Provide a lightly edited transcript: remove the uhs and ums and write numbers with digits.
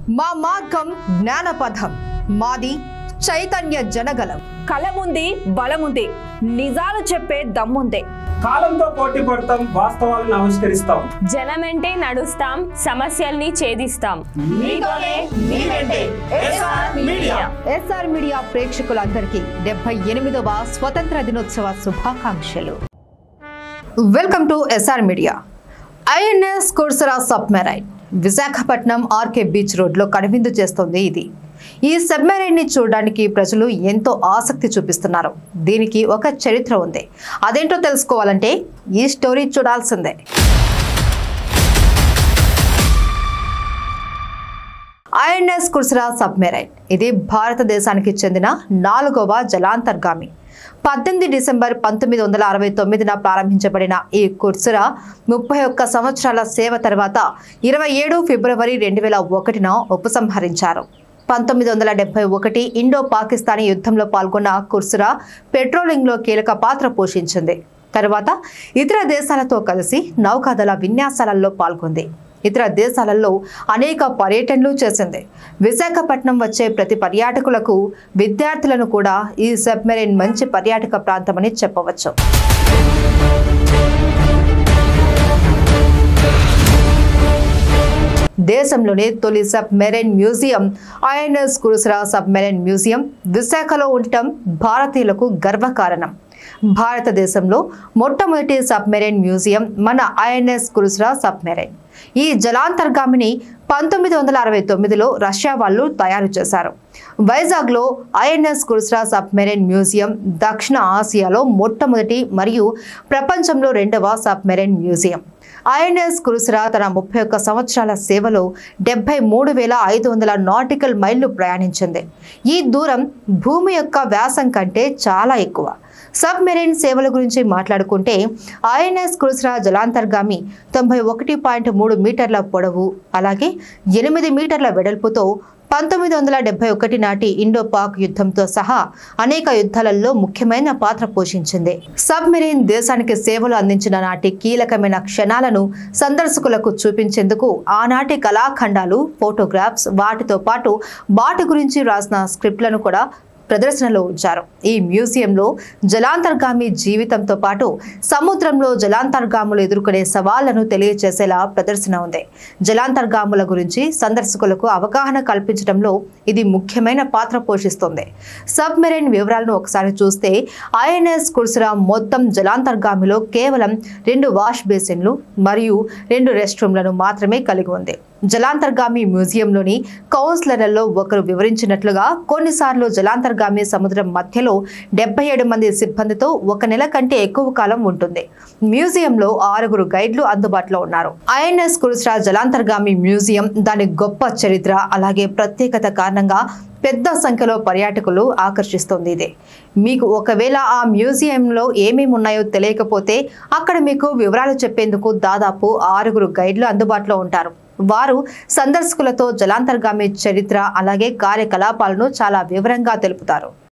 మా మార్గం జ్ఞానపథం, మాది చైతన్య జనగలం. కలముంది, బలముంది, నిజాలు చెప్పే దమ్ముంది. కాలంతో పోటీ పడతాం, వాస్తవాలను ఆవిష్కరిస్తాం. జనమెంటే నడుస్తాం, సమస్యల్ని ఛేదిస్తాం. ఎస్ఆర్ మీడియా ప్రేక్షకులందరికీ 78వ స్వతంత్ర దినోత్సవ శుభాకాంక్షలు. Welcome to SR media. INS Kursura submarine Visakhapatnam RK beach రోడ్లో కనువిందు చేస్తోంది. ఈ సబ్మెరైన్ ని చూడడానికి ప్రజలు ఎంతో ఆసక్తి చూపిస్తున్నారు. దీనికి ఒక చరిత్ర ఉంది. అదేంటో తెలుసుకోవాలంటే ఈ స్టోరీ చూడాల్సిందే. ఐఎన్ఎస్ కుర్సరా సబ్మెరైన్ ఇది భారతదేశానికి చెందిన 4వ జలాంతర్గామి. 18 డిసెంబర్ 1969న ప్రారంభించబడిన ఈ కుర్సరా 31 సంవత్సరాల సేవ తర్వాత 27 ఫిబ్రవరి 2001న ఉపసంహరించారు. 1971 ఇండో పాకిస్తానీ యుద్ధంలో పాల్గొన్న కుర్సరా పెట్రోలింగ్లో కీలక పాత్ర పోషించింది. తర్వాత ఇతర దేశాలతో కలిసి నౌకాదళ విన్యాసాలలో పాల్గొంది. ఇతర దేశాలలో అనేక పర్యటనలు చేసింది. విశాఖపట్నం వచ్చే ప్రతి పర్యాటకులకు, విద్యార్థులను కూడా ఈ సబ్మెరైన్ మంచి పర్యాటక ప్రాంతమని చెప్పవచ్చు. దేశంలోనే తొలి submarine museum INS Kursura submarine museum విశాఖలో ఉండటం భారతీయులకు గర్వకారణం. భారతదేశంలో మొట్టమొదటి సబ్మెరైన్ మ్యూజియం మన ఐఎన్ఎస్ కుర్సరా సబ్మెరైన్. ఈ జలాంతర్గామిని 1969లో రష్యా వాళ్ళు తయారు చేశారు. వైజాగ్లో ఐఎన్ఎస్ కుర్సరా సబ్మెరైన్ మ్యూజియం దక్షిణ ఆసియాలో మొట్టమొదటి మరియు ప్రపంచంలో 2వ సబ్మెరైన్ మ్యూజియం. ఐఎన్ఎస్ కుర్సరా తన 31 సంవత్సరాల సేవలో 73,500 నాటికల్ మైళ్లు ప్రయాణించింది. ఈ దూరం భూమి యొక్క వ్యాసం కంటే చాలా ఎక్కువ. సబ్మెరైన్ సేవల గురించి మాట్లాడుకుంటే ఐఎన్ఎస్ కుర్సరా జలాంతర్గామి 91.3 మీటర్ల పొడవు, అలాగే 8 మీటర్ల వెడల్పుతో 1971 నాటి ఇండో పాక్ యుద్ధంతో సహా అనేక యుద్ధాలలో ముఖ్యమైన పాత్ర పోషించింది. సబ్మెరైన్ దేశానికి సేవలు అందించిన నాటి కీలకమైన క్షణాలను సందర్శకులకు చూపించేందుకు ఆనాటి కళాఖండాలు, ఫోటోగ్రాఫ్స్, వాటితో పాటు వాటి గురించి రాసిన స్క్రిప్ట్లను కూడా ప్రదర్శనలో ఉంచారు. ఈ మ్యూజియంలో జలాంతర్గామి జీవితంతో పాటు సముద్రంలో జలాంతర్గాములు ఎదుర్కొనే సవాళ్లను తెలియజేసేలా ప్రదర్శన ఉంది. జలాంతర్గాముల గురించి సందర్శకులకు అవగాహన కల్పించడంలో ఇది ముఖ్యమైన పాత్ర పోషిస్తుంది. సబ్మెరైన్ వివరాలను ఒకసారి చూస్తే ఐఎన్ఎస్ కుర్సరా మొత్తం జలాంతర్గామిలో కేవలం 2 వాష్ బేసిన్లు మరియు 2 రెస్ట్ రూమ్లను మాత్రమే కలిగి ఉంది. జలాంతర్గామి మ్యూజియంలోని కౌన్సిలర్లలో ఒకరు వివరించినట్లుగా కొన్నిసార్లు జలాంతర్గామి సముద్రం మధ్యలో 77 మంది సిబ్బందితో 1 నెల కంటే ఎక్కువ కాలం ఉంటుంది. మ్యూజియంలో 6 గైడ్లు అందుబాటులో ఉన్నారు. ఐఎన్ఎస్ కుర్సరా జలాంతర్గామి మ్యూజియం దాని గొప్ప చరిత్ర అలాగే ప్రత్యేకత కారణంగా పెద్ద సంఖ్యలో పర్యాటకులు ఆకర్షిస్తుంది. ఇదే మీకు ఒకవేళ ఆ మ్యూజియంలో ఏమేమి ఉన్నాయో తెలియకపోతే అక్కడ మీకు వివరాలు చెప్పేందుకు దాదాపు 6 గైడ్లు అందుబాటులో ఉంటారు. వారు సందర్శకులతో జలాంతర్గామి చరిత్ర అలాగే కార్యకలాపాలను చాలా వివరంగా తెలుపుతారు.